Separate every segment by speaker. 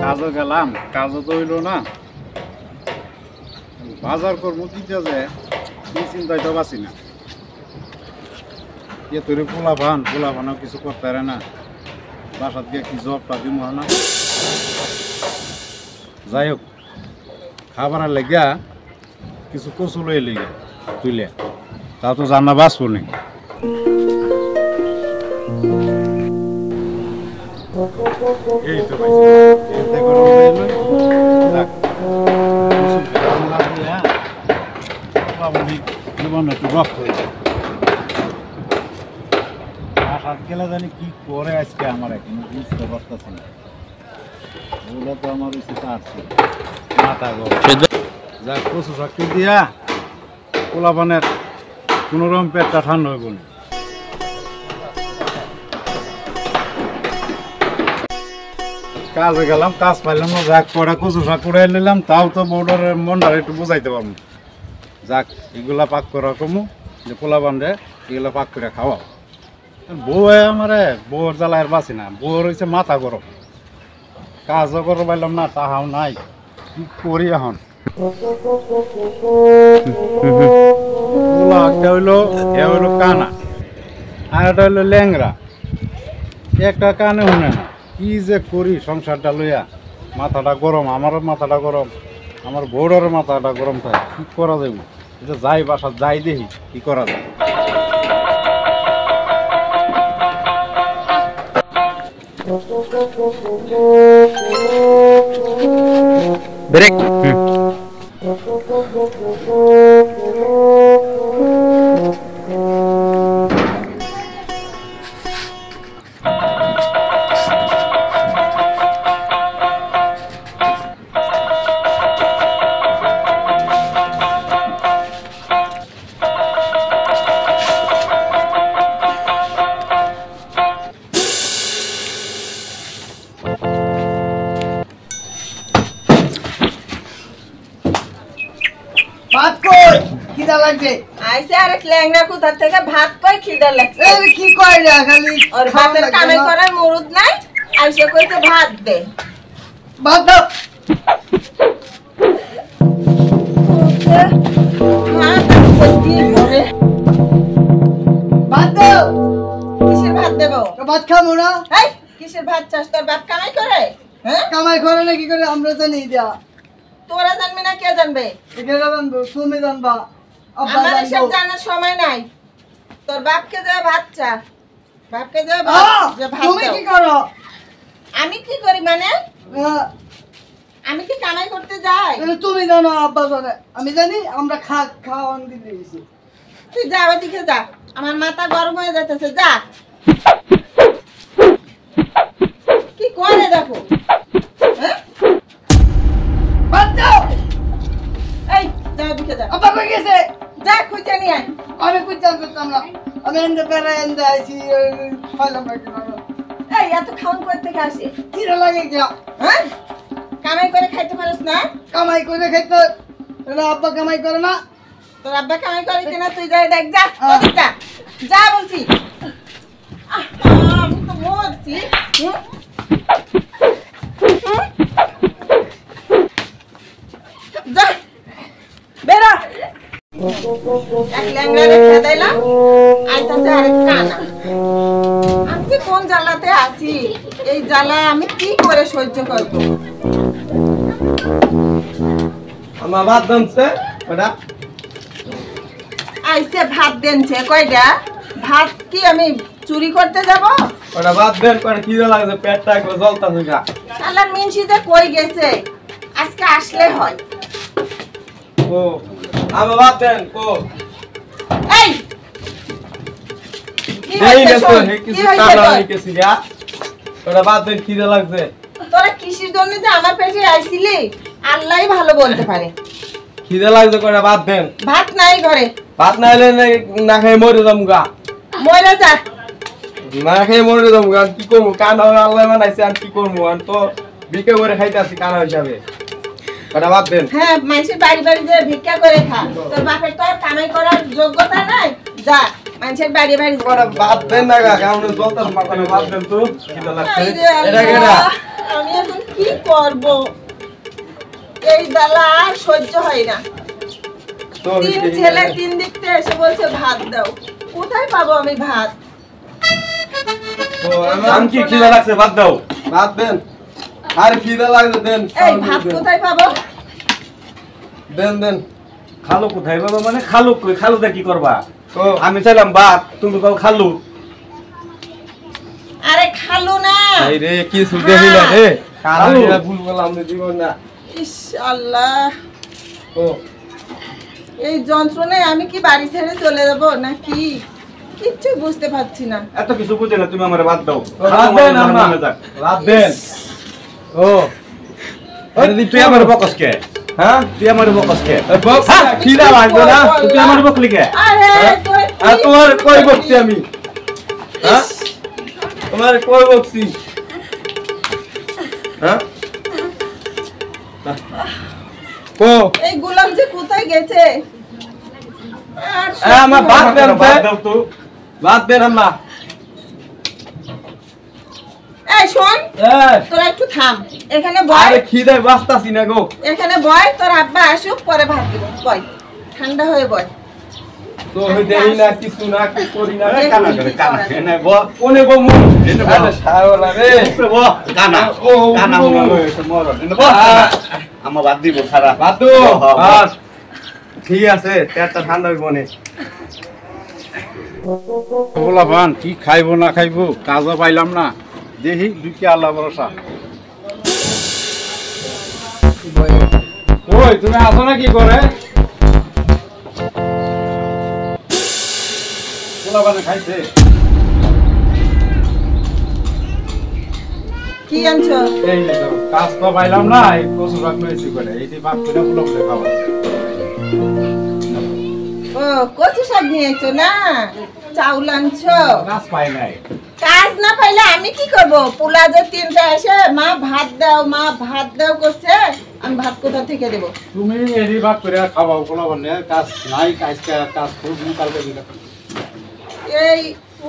Speaker 1: কাজে গেলাম, কাজও তো হইল না। বাজার করবো কিনতে যে কি চিন্তাই তো বাঁচি না। এ তোর পোলা ভানও কিছু করতে পারে না। বাসাত গিয়ে কি জবটা দিব না। যাই হোক, খাবার লেগা কিছু কচু লই লেগে তুইলে তা তো জানা বাঁচবো নি। এই তো গেলে জানি কি করে আজকে আমার এখনো বুঝতে পারতেছি না। ওগুলো তো আমার মাথা যা কচু চাকরি দিয়া পোলাপানের কোনোরকম পেটটা ঠান্ডা হয়ে বলি। কাজে গেলাম, কাজ পাইলাম না, যাক কটা কচু শাক করে নিলাম, তাও তো বউডার মনটার একটু বুঝাইতে পারবো। যাক এগুলা পাক করা কমু যে পোলাপান রে এগুলা পাক করে খাওয়া। বউ আমার বউর জ্বালায় বাঁচি না। বউর হয়েছে মাথা গরম, কাজও করতে পারলাম না, তাহাও নাই, কি করি এখন। একটা হইলো কানা আর একটা হইলো ল্যাংরা, একটা কানে শুনে না। কি যে করি সংসারটা লইয়া, মাথাটা গরম, আমারও মাথাটা গরম, আমার বউরের মাথাটা গরম থাকে। কি করা যাবে? এটা যাই বাসা যাই দেখি কি করা যায়।
Speaker 2: ব্রেক
Speaker 3: ভাত কই খিদা লাগছে
Speaker 4: আইসে আর ল্যাংড়া কোথা থেকে ভাত কই খিদা লাগছে।
Speaker 3: এই কি কই না খালি
Speaker 4: ওর ভাতের কামে করার মুরুদ নাই, আইসে কইতে ভাত দে।
Speaker 3: ভাত দাও ভাত দাও।
Speaker 4: কিসের ভাত দেব?
Speaker 3: ভাত খাবো না।
Speaker 4: এই কিসের ভাত চাস? তোর বাপ কামাই করে? হ্যাঁ,
Speaker 3: কামাই করে না কি করে আমরা জানি দিয়া।
Speaker 4: তোরা জানবি না কে জানবে?
Speaker 3: এটা জানবো, তুমি জানবা, আব্বা
Speaker 4: আমার এসব
Speaker 3: জানবো।
Speaker 4: জানার সময় নাই। তোর বাপকে যা ভাত চা, বাপকে যা ভাত
Speaker 3: তুমি
Speaker 4: দাও।
Speaker 3: কি করো?
Speaker 4: আমি কি করি মানে?
Speaker 3: আহ,
Speaker 4: আমি কি কামাই করতে যাই?
Speaker 3: এটা তুমি জানো, আব্বা জানে, আমি জানি। আমরা খাওয়ান দিতে গেছি।
Speaker 4: তুই যা ওদিকে যা, আমার মাথা গরম হয়ে যাইতেছে। যা, কি করে দেখো। হ্যাঁ,
Speaker 3: ভাত দাও।
Speaker 4: এই যা ওদিকে যা,
Speaker 3: আব্বা কই গেছে?
Speaker 4: যা খুঁজে নিয়ে আয়।
Speaker 3: আমি বুঝতাম করতাম না। আমি এনতে পেরে এনতে আইছি, খাইলাম না কি না।
Speaker 4: এই এত খাওয়ান কই থেকে আসে?
Speaker 3: কিরা লাগে গিয়া।
Speaker 4: হ্যাঁ, কামাই করে খাইতে পারিস না?
Speaker 3: কামাই করে খাইতে, এটা আব্বা কামাই করে না।
Speaker 4: তোর আব্বা কামাই করে কিনা তুই যাই দেখ। যা ওদিকে যা, যা বলছি। আমি তো মরছি। যা বেরো। এক ল্যাংড়া রেখে দিলাম, আইতাছে আরেক কানা। আমি যে কোন জ্বালাতে আছি, এই জ্বালায় আমি কি করে সহ্য করব?
Speaker 2: আমার ভাত দামছে ওটা
Speaker 4: আইসে ভাত দেনছে কয়টা? ভাত কি আমি চুরি করতে যাব?
Speaker 2: ওটা ভাত দেন করে খিদে লাগছে, পেটটা একবার জ্বলতাছে গা।
Speaker 4: শালা মিনসি যে কই গেছে, আজকে আসলে হয়।
Speaker 2: ও আমার ভাত দেন কো
Speaker 4: এই কি
Speaker 2: দেই
Speaker 4: হইছে
Speaker 2: না তো
Speaker 4: শোন?
Speaker 2: হে
Speaker 4: কি
Speaker 2: কিছু
Speaker 4: হইছে
Speaker 2: কাটা
Speaker 4: তোর?
Speaker 2: হইছে গা। ওটা ভাত দেন খিদে লাগছে।
Speaker 4: তোরা কিসের জন্য যে আমার পেটে আইছিলি আল্লাহই ভালো বলতে পারে।
Speaker 2: খিদে লাগছে করে ভাত দেন।
Speaker 4: ভাত নাই ঘরে,
Speaker 2: ভাত না হলে না খেয়ে মরে যাম গা।
Speaker 4: মরে যা।
Speaker 2: না খেয়ে মরে যাম গা। কি করবো? কানা আল্লাহ বানাইছে, আর কি করবো? আর তো বিকে করে খাইতে আসি কানা হিসাবে। ওটা ভাত দেন।
Speaker 4: হ্যাঁ, মানুষের বাড়ি বাড়ি যে ভিক্ষা করে খা। তোর বাপের তো আর কামাই করার যোগ্যতা নাই। যা মানুষের বাড়ি বাড়ি
Speaker 2: ওটা ভাত দেন না গা, কারণ জ্বলতাছে মাথায়। ভাত দেন তো, খিদে লাগছে।
Speaker 4: আইরে
Speaker 2: এটা
Speaker 4: আল্লাহ।
Speaker 2: কেডা?
Speaker 4: কি করব এই জ্বালা আর সহ্য হয় না। তিন ছেলে তিন দিক থেকে এসে বলছে ভাত দাও, কোথায় পাবো আমি ভাত?
Speaker 2: আমি কি খিদা লাগছে ভাত দাও, ভাত দেন। আর খিদা লাগছে দেন,
Speaker 4: এই ভাত কোথায় পাবো?
Speaker 2: দেন দেন।
Speaker 5: খালু কোথায় বাবা? মানে খালু কই? খালুটা কি করবা?
Speaker 2: ও
Speaker 5: আমি চাইলাম ভাত, তুমি কও খালু।
Speaker 4: আরে খালু না।
Speaker 2: এই রে কি সুদে হইলা রে, কারা ভুল বললাম রে জীবন না।
Speaker 4: ইস আল্লাহ,
Speaker 2: ও
Speaker 4: এই যন্ত্রণায় আমি কি বাড়ি ছেড়ে চলে যাব নাকি কিচ্ছু বুঝতে পারছি না।
Speaker 5: এত কিছু বুঝে না, তুমি আমারে ভাত দাও।
Speaker 2: ভাত দেন আম্মা,
Speaker 5: মনে যাক।
Speaker 2: ভাত দেন। ও
Speaker 5: আরে তুই আমারে বকস কে?
Speaker 2: হ্যাঁ
Speaker 5: তুই আমারে বকস কে?
Speaker 2: বক্স খিদা লাগবে না,
Speaker 5: তুই আমারে বকলি কে?
Speaker 4: আরে তোর
Speaker 2: আর তোমার কই বকছি আমি? হ্যাঁ তোমার কই বকছি? হ্যাঁ ও
Speaker 4: এই গোলাম যে কোথায় গেছে? আর
Speaker 2: আমার ভাত দেন,
Speaker 5: ভাত দাও তো।
Speaker 2: ভাত দেন আম্মা।
Speaker 4: এই শোন,
Speaker 2: এই
Speaker 4: তোরা একটু থাম, এখানে বয়,
Speaker 2: আরে খিদায় বাঁচতাছি না গো।
Speaker 4: এখানে বয়, তোর আব্বা আসুক পরে ভাত দিব। বয়, ঠান্ডা হয়ে বয়।
Speaker 2: তো হই দেই না কিছু না, কি করি না।
Speaker 5: আরে কানা করে কানা। এনে ব।
Speaker 2: কোনে গো মু
Speaker 5: এনে ব।
Speaker 2: আরে শাওলা রে।
Speaker 5: উপরে ব। কানা।
Speaker 2: ও,
Speaker 5: কানা
Speaker 2: ও,
Speaker 5: মনে
Speaker 2: ও।
Speaker 5: হয়েছে মরণ। এনে ব।
Speaker 2: আ,
Speaker 5: আমা ভাত দিব সারা।
Speaker 2: ভাত দো।
Speaker 5: হ্যাঁ,
Speaker 2: বাস ঠিক আছে, পেটটা ঠান্ডা হইব নে।
Speaker 1: বলা ভান কি খাইবো না খাইবো কাজও পাইলাম না, দেখি দুটি আল্লাহ ভরসা। ওই তুমি আসো না কি করে? পোলা বানে খাইছে
Speaker 4: কি আনছো?
Speaker 1: এই যে তো, কাজ তো পাইলাম না, এই কচু রাখ মেরেছি করে এই যে বাপ করে পোলা বলে খাওয়া।
Speaker 4: ও কচু শাক নিয়েছো না, চাউল আনছো।
Speaker 1: কাজ পাই নাই।
Speaker 4: কাজ না পাইলে আমি কি করব? পোলা যে তিনটা এসে মা ভাত দাও, মা ভাত দাও করছে, আমি ভাত কোথা থেকে দেব?
Speaker 1: তুমি এই বাপ করে খাওয়াও পোলা বানে, কাজ নাই, কাজ খুব কালকে দিলে।
Speaker 4: এই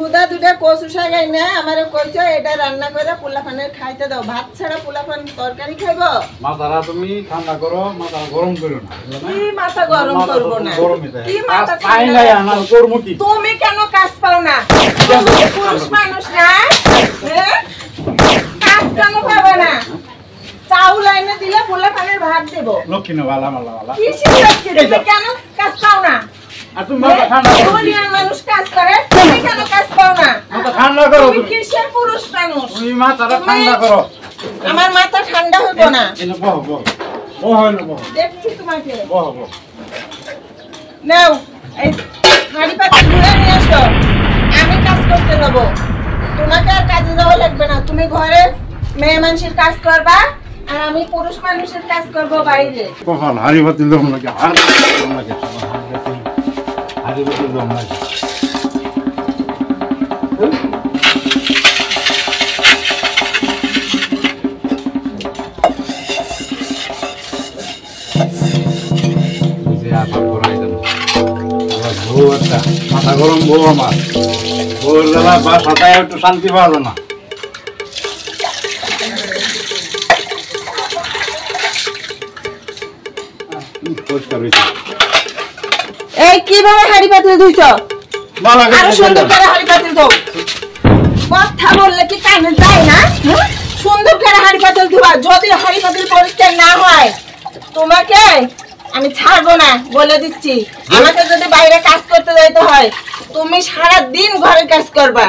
Speaker 4: উদা দুটা কচু শাক আইনা আমারে কইছো এটা রান্না করে পোলাপানের খাইতে দাও। ভাত ছাড়া পোলাপান তরকারি খাইবো?
Speaker 1: মাথাটা তুমি ঠান্ডা করো, মাথা গরম করো না।
Speaker 4: কি মাথা গরম করবো না? কি মাথা
Speaker 1: পাই
Speaker 4: ঠান্ডা
Speaker 1: নাই
Speaker 4: করবো?
Speaker 1: আনার করবো কি?
Speaker 4: তুমি কেন কাজ পাও না? তুমি কি পুরুষ মানুষ না? হ্যাঁ? কাজ কেন পাবে না? চাউল আইনে দিলে পোলাপানের ভাত দেবো।
Speaker 1: লক্ষ্মী না বালা মালা বালা।
Speaker 4: কি শিখাচ্ছি? তুমি কেন কাজ পাও না?
Speaker 1: আর তুমি মাথা ঠান্ডা করো।
Speaker 4: দুনিয়ার মানুষ কাজ করে, তুমি কেন কাজ পাও না?
Speaker 1: মাথা ঠান্ডা করো
Speaker 4: তুমি
Speaker 1: তুমি।
Speaker 4: কিসের পুরুষ মানুষ?
Speaker 1: তুমি মাথাটা
Speaker 4: তুমি-
Speaker 1: ঠান্ডা করো।
Speaker 4: আমার মাথা ঠান্ডা হইব না।
Speaker 1: এনে বহ বহ। বহ হইলো বহ।
Speaker 4: দেখছি তোমাকে।
Speaker 1: বহ বহ।
Speaker 4: নাও এই হাঁড়ি পাতিল ধুয়ে নিয়ে আসো, আমি কাজ করতে যাব। তোমাকে আর কাজে যাওয়া লাগবে না, তুমি ঘরে মেয়ে মানুষের কাজ করবা আর আমি পুরুষ মানুষের কাজ করব বাইরে।
Speaker 1: কখন হাড়ি বাতিল দম লাগে, হাড়ি বাতিল দম লাগে, হাড়ি বাতিল দম লাগে। এই যে আশা করাই দেন। আমার বউ একটা, মাথা গরম বউ আমার। বউয়ের বেলা বাসাটায় একটু শান্তি পাওয়া যায় না। পরিষ্কার হয়েছে।
Speaker 4: এই কিভাবে হাঁড়ি পাতিল ধুইছো?
Speaker 1: ভালো করে
Speaker 4: আরো সুন্দর করে হাঁড়ি পাতিল ধো। কথা বললে কি কানে যায় না? হুঁ? সুন্দর করে হাঁড়ি পাতিল ধোয়া, যদি হাঁড়ি পাতিল পরিষ্কার না হয় তোমাকে আমি ছাড়বো না, বলে দিচ্ছি। আমাকে যদি বাইরে কাজ করতে যাইতে হয়, তুমি সারা দিন ঘরে কাজ করবা,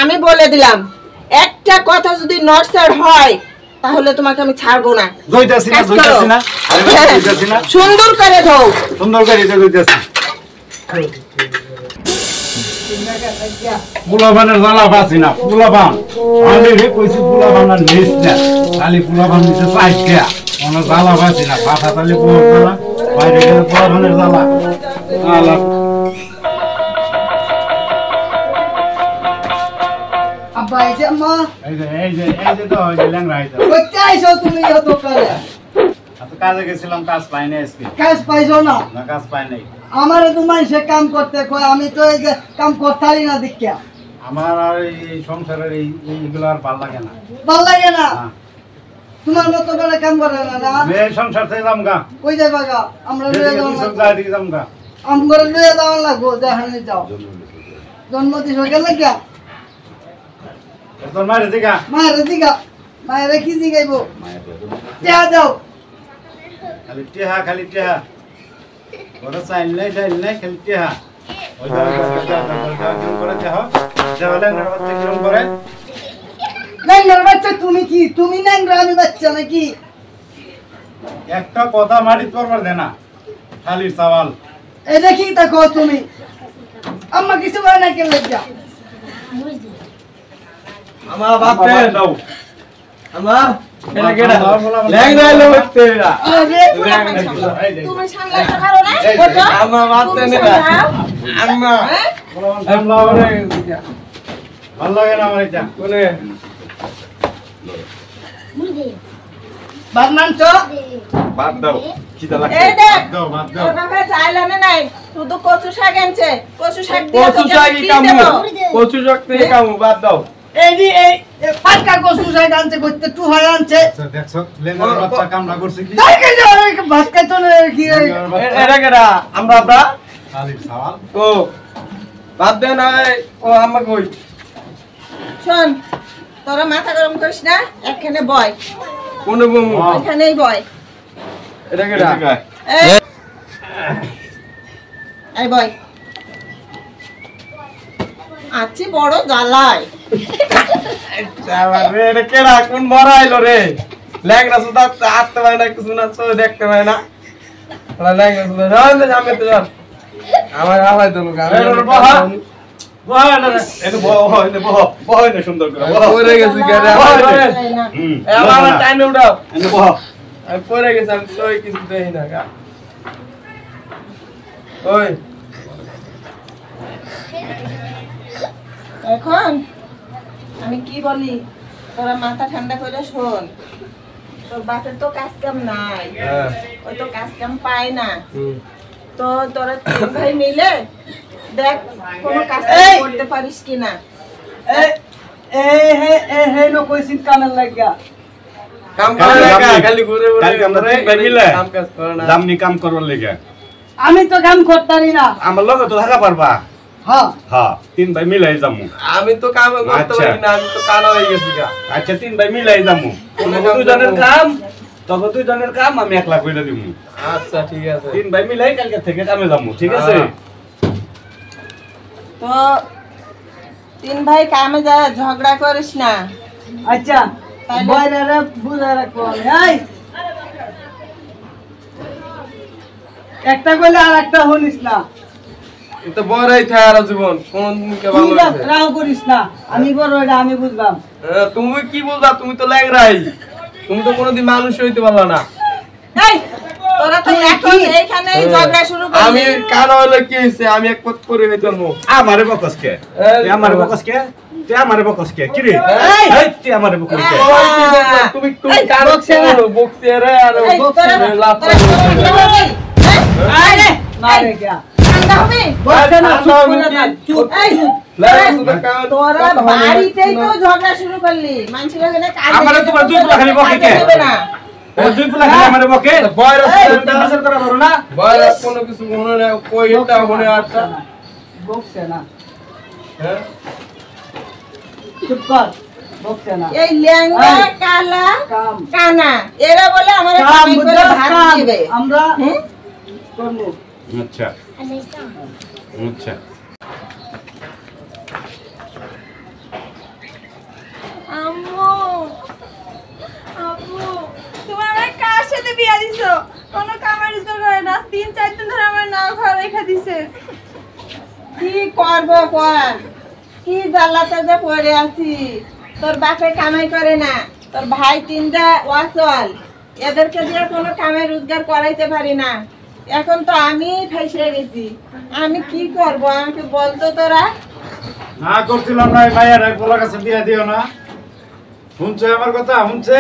Speaker 4: আমি বলে দিলাম। একটা কথা যদি নড়চড় হয় তাহলে তোমাকে আমি ছাড়বো না।
Speaker 1: দইতাছি না,
Speaker 4: কাজ করো।
Speaker 1: দইতাছি না। আরে ভাই,
Speaker 4: হ্যাঁ,
Speaker 1: দইতাছি না।
Speaker 4: সুন্দর করে ধো।
Speaker 1: সুন্দর করে এটা দইতাছি। পোলাপানের জ্বালা পাচ্ছি না, পোলাপান। আমি রে কইছি পোলাপানের নিস না। খালি পোলাপান নিচে চাইছে। কোনো জ্বালা পাচ্ছি না। পাঠা তালি পোলার জ্বালা, বাইরে গেলে পোলাপানের জ্বালা। আল্লাহ।
Speaker 3: আব্বা এই যে আম্মা
Speaker 1: এই যে তো ওই যে ল্যাংড়া হইতো।
Speaker 3: কইতে আইছো তুমি এত করে?
Speaker 1: এত কাজে গেছিলাম, কাজ পাই নাই আজকে।
Speaker 3: কাজ পাইছো না?
Speaker 1: না, কাজ পাই নাই।
Speaker 3: আমারে তো মানুষে কাম করতে কয়, আমি তো এই যে কাম করতারি না দেখিয়া।
Speaker 1: আমার আর এই সংসারের এইগুলো আর ভাল লাগে না।
Speaker 3: ভাল লাগে না?
Speaker 1: হ্যাঁ।
Speaker 3: তোমার মতো করে কাম করে না
Speaker 1: মেয়ে সংসার থেকে যাম গা
Speaker 3: কই যাইবা গা আমরা লয়ে
Speaker 1: যেদিকে
Speaker 3: যাওয়া
Speaker 1: দিছো যাই দিকে যাম গা
Speaker 3: আমরা লয়ে যাওয়া লাগবো দেখানে যাও জন্ম দিছ গেলে গিয়া
Speaker 1: তোর মায়ের দিকে
Speaker 3: মায়ের দিঘা মায়ের কি দিগাইবো টিয়া দাও
Speaker 1: খালি টেহা ওরা চাইল নাই খালি টেহা ওই কিরম করে দেহ দেওয়ালে বাচ্চা কিরম করে
Speaker 3: ন্যাংরার বাচ্চা তুমি কি তুমি ন্যাংরা আমি বাচ্চা নাকি
Speaker 1: একটা কথা মাটি করবার দে না খালি সওয়াল
Speaker 3: এটা কি দেখো তুমি আম্মা কিছু বলে না কেন লজ্জা
Speaker 2: আমার বাপ
Speaker 5: দাও
Speaker 2: আমার এটা কেডা ল্যাংড়া এলো হচ্ছে এরা
Speaker 3: আরে
Speaker 4: তুমি সামলাতে পারো না ওঠো।
Speaker 2: আমার বাপ
Speaker 4: তুমি
Speaker 2: নেডা
Speaker 4: সামলাও।
Speaker 2: আম্মা
Speaker 4: হ্যাঁ?
Speaker 1: ভালো লাগে না আমার এটা
Speaker 2: কোনে
Speaker 3: ভাত মাংস
Speaker 5: বাদ দাও খিদা লাগছে
Speaker 4: এই দেখ
Speaker 1: বাদ দাও
Speaker 4: তোর বাবা চাইল আনে নাই শুধু কচু শাক আনছে কচু শাক দিয়ে
Speaker 2: কচু
Speaker 4: তোকে
Speaker 2: শাকই
Speaker 4: কি
Speaker 2: কামু
Speaker 4: দেবো?
Speaker 2: কচু শাক থেকে কামু বাদ দাও
Speaker 3: এই যে এই পাটকা কসু শাক আনছে করতে টু হয় আনছে
Speaker 1: আচ্ছা, দেখছো লেঙ্গার বাচ্চা কামড়া করছে কি
Speaker 3: তাই কে যে ভাত খাইতো না কি
Speaker 1: লেঙ্গার বাচ্চা
Speaker 2: এটা কেডা আমরা
Speaker 1: খালি সওয়াল
Speaker 2: ও বাদ দে না ও আম্মা কই
Speaker 4: শোন তোরা মাথা গরম করিস না একখানে বয়
Speaker 2: কোনে বমু
Speaker 4: ওইখানেই বয়
Speaker 2: এটা কেডা
Speaker 4: এই এই বয় আছি বড় জ্বালায়
Speaker 2: চালা রে এটা কেডা কোন মরা আইলো রে ল্যাংড়া সুদা আটতে পারে না কিছু না চোখে দেখতে পারে না ওরা ল্যাংড়া সুদা রান দে আমি তো জান আমার আলাই তো লোক আমি
Speaker 5: বহ না সুন্দর করে
Speaker 2: পড়ে গেছি গারে
Speaker 4: তাই না
Speaker 2: আমার টাইনে উঠাও
Speaker 5: বহ
Speaker 2: আমি পড়ে গেছি আমি তো কিছু দেখি না গা ওই
Speaker 4: এখন আমি কি বলি তোরা মাথা ঠান্ডা করে শোন তোর বাপের তো কাজ কাম নাই
Speaker 2: হ্যাঁ
Speaker 4: ওই তো কাজ কাম পায় না
Speaker 2: হুম
Speaker 4: তো তোরা তিন ভাই মিলে দেখ কোনো কাজ
Speaker 3: এই!
Speaker 4: করতে পারিস কিনা
Speaker 3: হে লোক কইছিন কানের লাগিয়া
Speaker 2: কাম করে না
Speaker 5: কাম নেই।
Speaker 2: খালি ঘুরে ঘুরে
Speaker 5: কালকে আমরা তিন ভাই মিলে
Speaker 2: কাম কাজ করে না
Speaker 5: দামনি কাম করবার লেগে
Speaker 3: আমি তো কাম করতারি না
Speaker 5: আমার লগে তো থাকা পারবা
Speaker 3: হ্যাঁ
Speaker 5: হ্যাঁ তিন ভাই মিলাই যামু
Speaker 2: আমি তো কাম করতে
Speaker 5: আচ্ছা।
Speaker 2: পারি না আমি তো কানা হয়ে গেছি গা
Speaker 5: আচ্ছা তিন ভাই মিলাই যামু দুজনের কাম তখন দুজনের কাম আমি 1 লাখ কইরা দিমু
Speaker 2: আচ্ছা ঠিক আছে
Speaker 5: তিন ভাই মিলাই কালকে থেকে কামে যামু ঠিক আছে
Speaker 2: হ্যাঁ।
Speaker 4: তো তিন ভাই কামে যা ঝগড়া করিস না
Speaker 3: আচ্ছা
Speaker 4: তাইলে?
Speaker 3: বয়রারে বুঝা রাখবো আমি এই একটা কইলে আর একটা হনিস না
Speaker 2: এটা বড়াই থাকে আর জীবন কোনদিন কে ভালো
Speaker 3: তুই
Speaker 2: লাগে
Speaker 3: রাও করিস না আমি বড় এটা আমি বুঝলাম
Speaker 2: তুমি কি বলবা তুমি তো ল্যাংড়াই তুমি তো কোনোদিন মানুষ হইতে পারলা না
Speaker 4: এই তোরা তো এখন এইখানেই ঝগড়া শুরু
Speaker 2: আমি
Speaker 4: করলি
Speaker 2: কানা হলে কি হইছে আমি এক পথ করে হইতে পারবো
Speaker 5: আমারে বকস কে তুই আমারে বকস কে তুই আমারে বকস কে কি রে
Speaker 2: এই!
Speaker 5: এই তুই আমারে বকস কে
Speaker 2: ওই কি বললা? তুমি তুমি
Speaker 4: এই,
Speaker 2: কানা
Speaker 3: বকছে না।
Speaker 2: বকছে রে আর
Speaker 4: এই,
Speaker 2: বকছে
Speaker 4: তোরা-
Speaker 2: রে, লাফ
Speaker 4: তোরা
Speaker 2: করে
Speaker 4: কি করবি? হ্যাঁ?
Speaker 3: আরে মারে গিয়া
Speaker 4: ঠান্ডা হবে?
Speaker 3: বলছে না চুপ
Speaker 2: ঠান্ডা
Speaker 3: করে
Speaker 2: হবে
Speaker 3: থাক,
Speaker 2: কি?
Speaker 3: চুপ
Speaker 4: এই,
Speaker 2: ল্যাংড়া শুধু কানা-
Speaker 4: তোরা
Speaker 2: কথা হবে না।
Speaker 4: বাড়িতেই তো ঝগড়া শুরু করলি মানুষের ওখানে কাজে
Speaker 5: আমারে
Speaker 4: যেতে
Speaker 5: তোমার দুই
Speaker 4: বলতে
Speaker 5: পোলা খালি বকে
Speaker 4: কাজে
Speaker 5: কে?
Speaker 4: দেবে না।
Speaker 5: ও দুই পোলা খালি আমারে বকে
Speaker 2: বয়রা
Speaker 5: এই,
Speaker 2: শুধু
Speaker 5: তুই বিচার করা পারো না
Speaker 2: বয়রা কোনো কিছু মনে না কই এটা মনে আচ্ছা
Speaker 3: বকছে না
Speaker 2: হ্যাঁ
Speaker 3: চুপ কর বকছে না
Speaker 4: এই ল্যাংড়া
Speaker 3: এই।
Speaker 4: কালা
Speaker 3: কাম
Speaker 4: কানা এরা বলে আমার
Speaker 3: কাম
Speaker 4: কামাই করে
Speaker 3: বুঝাস
Speaker 4: ভাত
Speaker 3: কাম
Speaker 4: দিবে
Speaker 3: আমরা
Speaker 4: হুম?
Speaker 3: করবো
Speaker 5: আচ্ছা আচ্ছা
Speaker 6: আম্মু আপু তুমি আমার কার সাথে বিয়া দিছো কোনো কামাই রোজগার করে না 3-4 দিন ধরে আমার না খাওয়া রেখে দিছে
Speaker 4: কি করব কর কি জ্বালাতে যে পড়ে আছি তোর বাপে কামাই করে না তোর ভাই তিনটা ওয়াচল এদেরকে দিয়ে কোনো কামাই রোজগার করাইতে পারি না এখন তো আমি ফেসে গেছি আমি কি করব আমাকে বলতো তোরা
Speaker 1: না করছিলাম না এই মায়ের এক পোলার কাছে বিয়া দিও না শুনছে আমার কথা শুনছে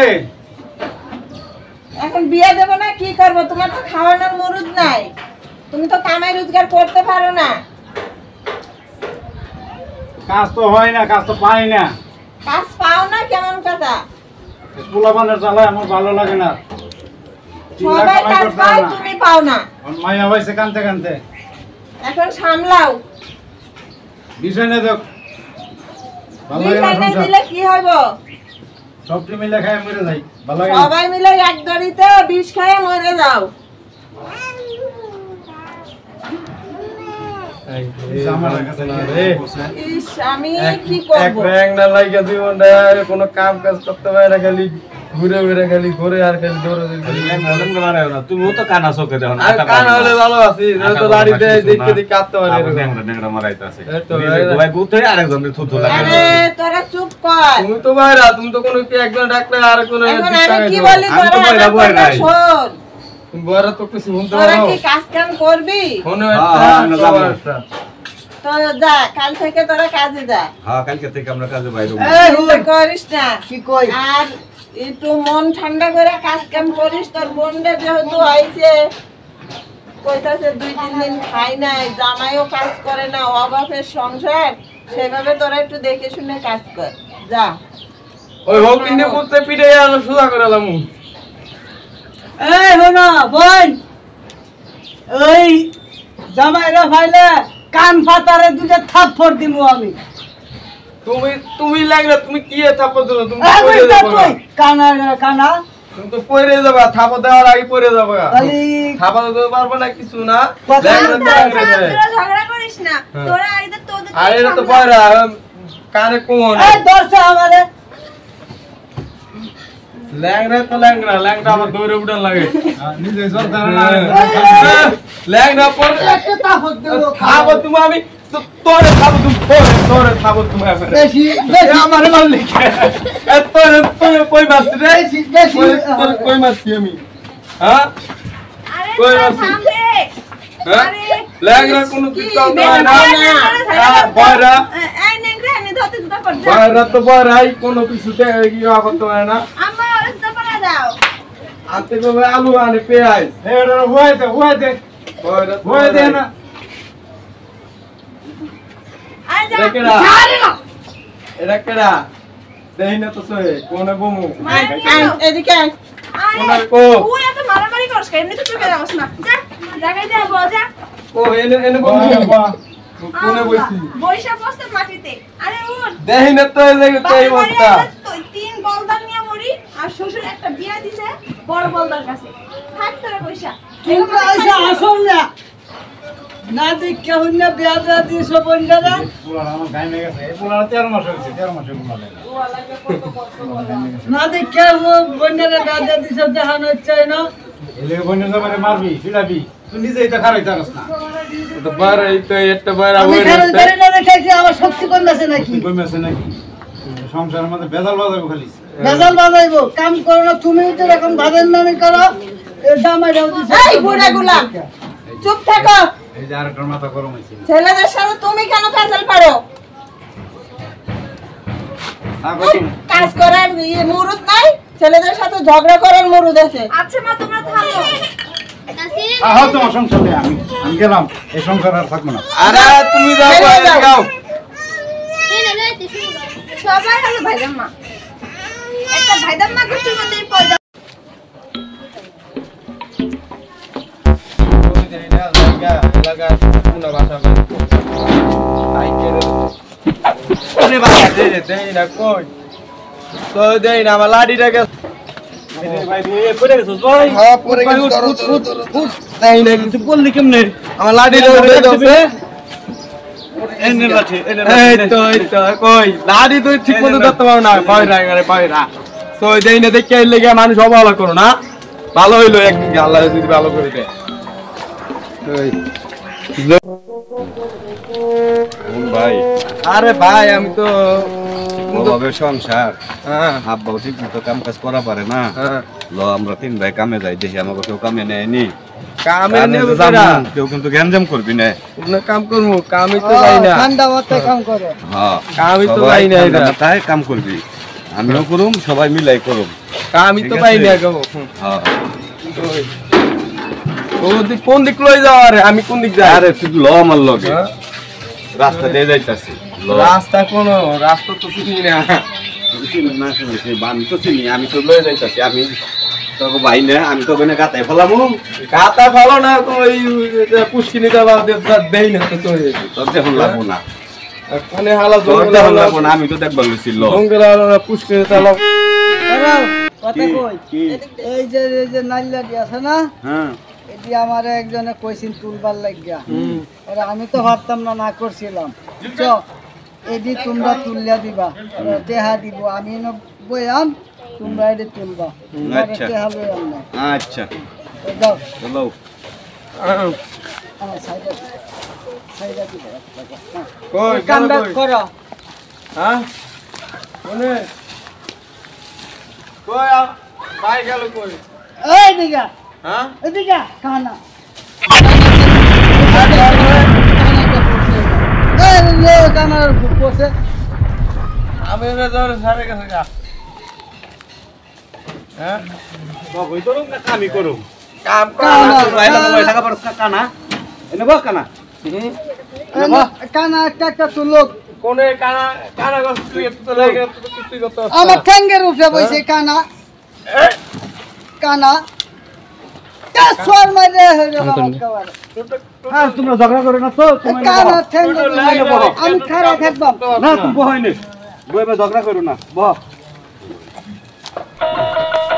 Speaker 4: এখন বিয়ে দেবো না কি করব তোমার তো খাওয়ানোর মুরুদ নাই তুমি তো কামাই রোজগার করতে পারো না
Speaker 1: কাজ তো হয় না কাজ তো পাই না
Speaker 4: কাজ পাও না কেমন কথা
Speaker 1: পোলাপানের জ্বালায় আমার ভালো লাগে না।
Speaker 4: সবাই কাজ পায়, তুমি পাও না।
Speaker 1: মাইয়া হয়েছে কানতে কানতে,
Speaker 4: এখন সামলাও।
Speaker 1: বিষয় না দেখ, ভালো লাগে না
Speaker 4: বিষয়
Speaker 1: সংসার।
Speaker 4: দিলে কি হইব?
Speaker 1: সবটি মিলে খাই মরে যাই, ভালো লাগে না।
Speaker 4: সবাই মিলে এক দড়িতে বিষ খেয়ে মরে যাও।
Speaker 1: আমার কাছে
Speaker 2: না
Speaker 1: রে।
Speaker 4: ইস, আমি কি করব?
Speaker 2: কোনো কাম কাজ করতে পারে না, খালি ঘুরে ঘুরে খালি ঘুরে আর খালি দৌড়ে
Speaker 5: তুমিও তো কানা চোখে দেখো না।
Speaker 2: আর কান হলে ভালো আছি, তো দাড়িতে দেখতে দেখতে কাঁদতে পারে এরকম।
Speaker 5: ন্যাংরা মারাইতেছে।
Speaker 2: এই তো,
Speaker 5: ভাই গুতে আরেকজনের থুতু লাগে।
Speaker 4: আরে তোরা চুপ কর।
Speaker 2: তুমি তো বাইরা, তুমি তো কোনো কি একজন ডাকলে আর কোনো
Speaker 4: এখন
Speaker 2: দিক
Speaker 4: আমি কি
Speaker 2: তাকাই
Speaker 4: বলি
Speaker 5: আমি তো
Speaker 4: তোরা
Speaker 5: বাইরে
Speaker 4: আমার
Speaker 5: বই
Speaker 4: কথা
Speaker 5: নাই।
Speaker 4: শোন।
Speaker 2: তুমি বাইরা তো কিছু শুনতে
Speaker 4: তোরা
Speaker 2: পারো।
Speaker 4: কি কাজ কাম করবি?
Speaker 2: মনে
Speaker 5: হ্যাঁ,
Speaker 2: হয়
Speaker 5: যাবো।
Speaker 4: তো যা, কাল থেকে তোরা কাজে যা।
Speaker 5: হ্যাঁ, কালকে থেকে আমরা কাজে বাইরে হবো।
Speaker 3: এই
Speaker 4: চিন্তা করিস না।
Speaker 3: কি কই
Speaker 4: আর একটু মন ঠান্ডা করে কাজ কাম করিস। তোর বোনটা যেহেতু আইছে, কইতাছে 2-3 দিন খাই নাই, জামাইও কাজ করে না, অভাবের সংসার, সেভাবে তোরা একটু দেখে শুনে কাজ কর। যা।
Speaker 2: ওই হোক কিন্তু করতে পিঠে আর সোজা করে এলাম।
Speaker 3: এই হলো বোন, ওই জামাইরা ফাইলে কান ফাতারে দুটো থাপ্পড় দিমু আমি।
Speaker 2: তুমি লাগলে তুমি কি থাপ্পড় দিলো, তুমি
Speaker 3: এই
Speaker 2: পড়ে
Speaker 3: বুঝতা
Speaker 2: যাবে।
Speaker 3: তুই কানা কানা
Speaker 2: তুমি তো পড়ে যাবে, থাপ্পড় দেওয়ার আগে পড়ে যাবে।
Speaker 3: খালি
Speaker 2: থাপ্পড় দিতে পারবো না কিছু না।
Speaker 3: কথা
Speaker 2: ল্যাংড়া তো
Speaker 6: থাম,
Speaker 2: ল্যাংড়া
Speaker 6: থাম,
Speaker 2: যায়।
Speaker 6: তোরা ঝগড়া করিস না।
Speaker 2: হ্যাঁ।
Speaker 6: তোরা আইদা তোদের
Speaker 2: আর এটা তো
Speaker 6: সামলা।
Speaker 2: বাইরা কানে কোন
Speaker 3: এই দর্শা আমারে
Speaker 2: ল্যাংড়া তো ল্যাংড়া, ল্যাংড়া আমার দৌড়ে উঠান লাগে।
Speaker 1: নিজে সরকার না
Speaker 2: ল্যাংড়া পরে
Speaker 3: একটা থাপ্পড় দেবো
Speaker 2: খাবো তুমি, আমি তোরে খাবো তুমি, তোরে খাবো তুমি।
Speaker 3: বেশি বেশি
Speaker 2: আমার মারলি তোরে তোরে কই মারছি রে,
Speaker 3: বেশি বেশি
Speaker 2: তোরে কই মারছি আমি? হ্যাঁ
Speaker 6: আরে
Speaker 2: কই
Speaker 6: তোরা
Speaker 2: মারছি?
Speaker 6: থাম রে।
Speaker 2: হ্যাঁ
Speaker 6: আরে,
Speaker 2: ল্যাংড়া কোনো কিছু করতে হয় না।
Speaker 6: বেটা,
Speaker 2: বাইরা
Speaker 6: এই নেংরা এনে ধরতে জুতা কর যা।
Speaker 2: বাইরা তো বাইরাই কোনো কিছুতে ইয়া করতে হয় না।
Speaker 6: আমার ওরে জুতা পরা দাও।
Speaker 2: আনতে গেলে আলু আনে পেঁয়াজ,
Speaker 1: এটা হইতে হইতে
Speaker 2: বাইরা তো
Speaker 1: হইতে
Speaker 2: বাইরাই।
Speaker 1: না
Speaker 6: আয় যা।
Speaker 2: এটা কেডা? এটা কেডা? দেহি না তো সয়ে, কোনে বমু?
Speaker 4: এদিকে আয়।
Speaker 6: আয়,
Speaker 2: কোনে কো?
Speaker 6: তুই এত মারামারি করিস কেন? এমনি তো চুকে যাবস না। যা, জায়গায় যা, যা।
Speaker 2: ও এনে বমু। কোনে বইছি?
Speaker 6: বৈশা বসতে মাটিতে। আরে উঠ।
Speaker 2: দেহি না তো এই জায়গায় তো এই
Speaker 6: বাড়ি
Speaker 2: অবস্থা।
Speaker 6: আইলে তুই 3 বলদার নিয়ে মরি, আর শ্বশুর একটা বিয়া দিছে বড় বলদার কাছে। থাক তোরা বৈশা।
Speaker 3: কিন্তু আইসা আসল না না দেখে হইন না বিয়া যা দিয়েছো বন্ধুরা
Speaker 1: পুরান আমার গায়ে লেগে গেছে এই পুরান 13 মাস হয়েছে 13 মাসে পুরান
Speaker 3: না দেখে বন্ধুরা দাদা দিয়েছো দেখানো চাই না
Speaker 1: এলে বনে যাবারে মারবি ফিরাবি তুই নিজেই তো খারাই জানাস না
Speaker 2: তো বাইরাই তো একটা বাইরা
Speaker 3: আমি
Speaker 2: হই
Speaker 3: খালি ধরে না রেখে কি আমার শক্তি কম আছে নাকি
Speaker 1: তুই কই মেছে নাকি সংসারের মধ্যে বেজাল বাজাবো খালি
Speaker 3: গাজাল বাজাইবো কাম করো না তুমি তো এরকম ভাবেন না নি করো জামাই দাও দিছে
Speaker 4: এই বুড়াগুলা, চুপ থাকো।
Speaker 1: এই যে আরেকটার মাথা গরম হয়েছে
Speaker 4: ছেলেদের সাথে তুমি কেন কাজল পারো?
Speaker 1: থাকো তুমি
Speaker 4: কাজ করার মুরুদ নাই, ছেলেদের সাথে ঝগড়া করার মুরুদ আছে।
Speaker 6: আচ্ছা মা, তোমরা থামো।
Speaker 1: আহ তোমার সংসার নেই আমি গেলাম এই সংসার আর থাকবো না
Speaker 2: আরে তুমি যাও
Speaker 4: চলে
Speaker 2: বাইরে
Speaker 4: যাও।
Speaker 2: যাও।
Speaker 6: সবাই হলো ভাইজাম্মা। একটা ভাইজাম্মা গোষ্ঠীর মধ্যে পয়দা।
Speaker 2: তুমি দেই না জায়গা এলাকা কোন ভাষা বল আইকে ওরে বাবা দেই না কই তো দেই না আমার লাডিটাকে
Speaker 5: ভাই পড়ে গেছিস ভাই
Speaker 2: হ্যাঁ পরে গেছে দেই না কিছু বললি কেমনে আমার লাডিটাকে দে দাও
Speaker 5: এনে রাখে
Speaker 2: এই তো কই লাডি তুই ঠিক মতো ধরতে পারো না বাইরা আরে বাইরা তো দেই না দেখে আইলে গিয়া মানুষ অবহেলা করো না ভালো হইলো একদিন আল্লাহ যদি ভালো করে দেয়
Speaker 5: ভাই
Speaker 2: আরে ভাই আমি তো
Speaker 5: অভাবে সংসার
Speaker 2: হ্যাঁ
Speaker 5: আব্বাও ঠিক মতো কাম কাজ করা পারে না
Speaker 2: হ্যাঁ
Speaker 5: ল আমরা 3 ভাই কামে যাই দেখি আমাকে কেউ কামে নেয়নি
Speaker 2: কামে
Speaker 5: কামে
Speaker 2: নেব
Speaker 5: তো যাবো, কেউ কিন্তু গ্যাঞ্জাম করবি না
Speaker 2: কোন কাম করবো কামই তো যাই না
Speaker 3: ঠান্ডা মাথায় কাম করো
Speaker 5: হ্যাঁ
Speaker 2: কামই তো
Speaker 5: সবাই
Speaker 2: যাই না
Speaker 5: ঠান্ডা
Speaker 2: এটা
Speaker 5: মাথায় কাম করবি আমিও করুম সবাই মিলাই করুম
Speaker 2: কামই তো
Speaker 5: ঠিক
Speaker 2: পাই
Speaker 5: আছে?
Speaker 2: না গো
Speaker 5: হ্যাঁ
Speaker 2: ও দিক কোন দিক লই যাও রে আমি কোন দিক যাই
Speaker 5: আরে তুই ল আমার লগে
Speaker 2: হ্যাঁ?
Speaker 5: রাস্তা দিয়ে যাইতাছি ল
Speaker 2: রাস্তা কোন রাস্তা তো চিনি না
Speaker 5: চিনি না শুনেছি আমি তো চিনি আমি তো লয়ে যাইতাছি আমি তোকে ভাই না আমি তো ওখানে গাতায় ফেলামু
Speaker 2: কাতা ভালো না ওই পুষ্কিনি দেওয়া দেই না তো চলে যেত
Speaker 5: তোর দেখুন লাগবো না
Speaker 2: কোনে হালা
Speaker 5: তোর
Speaker 2: জঙ্গল
Speaker 5: দেখুন লাগবো না আমি তো দেখবার গেছিল
Speaker 2: জঙ্গল হালা পুষ্কিনি চালা
Speaker 3: দাঁড়াও, কথা কই
Speaker 5: কি
Speaker 3: এই যে নাইলাটি আছে না
Speaker 5: হ্যাঁ
Speaker 3: এটি আমার একজনে কইছিল তুলবার লাগিয়া এরা আমি তো ভাবতাম না না করছিলাম চ এটি তোমরা তুলিয়া দিবা টেহা দিব আমি না বইয়াম তোমরা এটি তুলবা
Speaker 5: আচ্ছা।
Speaker 3: টেহা লইয়াম না
Speaker 5: আচ্ছা
Speaker 3: তো যাও
Speaker 5: চলো
Speaker 3: আমার সাইডে সাইডে দিবা
Speaker 2: কই
Speaker 3: কামটা করো
Speaker 2: হ্যাঁ কোনে কই ভাই গেল কই
Speaker 3: এই দিগা
Speaker 2: হ্যাঁ
Speaker 3: এদিকে কানা কানার বসে
Speaker 2: আমি এনে ধরে সারে গেছে গা হ্যাঁ
Speaker 5: কই করুম না কামি করুম
Speaker 2: কাম
Speaker 3: কানা।
Speaker 2: কর
Speaker 5: ভাই লাগা ভাই লাগা পারছ না কানা এনে বস কানা
Speaker 3: কানা একটা তুলক
Speaker 2: কোনে কানা কানা গছ তুই তো লাগে তুই কত
Speaker 3: আমার ঠ্যাঙ্গের উপরে বসে কানা কানা কাসর মারে হইলো বাবা
Speaker 5: আর তোমরা ঝগড়া করো না তো
Speaker 3: কানা ঠ্যাঙ্গের আমি খারা থাকবাম
Speaker 5: না তুমি বহাই নে বইবে ঝগড়া করো না বহ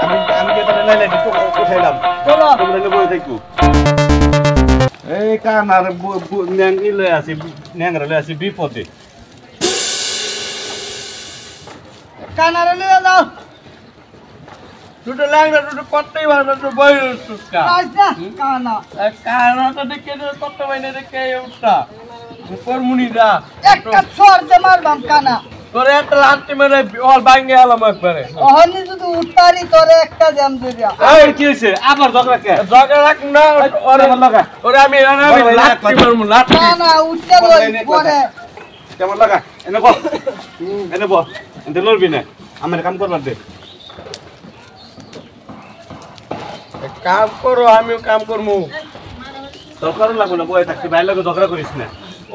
Speaker 5: আমি আমি কে তাহলে লাইলে তো উঠাইলাম
Speaker 3: চলো
Speaker 5: তোমরা নে বই থাকো এই কানার ন্যাঙ্গি লই আসি ন্যাংরা লই আসি বিপদে
Speaker 3: কানারে নিয়ে যাও
Speaker 2: দুটো লাগলে দুটো করতেই পারবে তো বই উঠকা
Speaker 3: আচ্ছা কানা
Speaker 2: কানাটা দেখে কত বাইনে দেখে উঠটা উপর মুনি দা
Speaker 3: একটা সর যে মারবাম কানা
Speaker 2: তোরে একটা লাঠি মেরে অল ভাঙে এলাম একবারে
Speaker 3: অহনি যদি উত্তারি তোরে একটা জ্যাম দিবা
Speaker 5: এই কি হইছে আবার ঝগড়া কে
Speaker 2: জগা রাখ না ওরে
Speaker 5: লাগা
Speaker 2: ওরে আমি লাঠি মারমু লাঠি
Speaker 3: কানা উঠতে লই পরে
Speaker 5: কেমন লাগা এনে বল এনে বল এনে লড়বি না আমার কাম করবার দে
Speaker 2: কাম করো আমিও কাম করমু
Speaker 5: দরকার লাগবে না বই থাকতে বাইরে লাগে ঝগড়া করিস না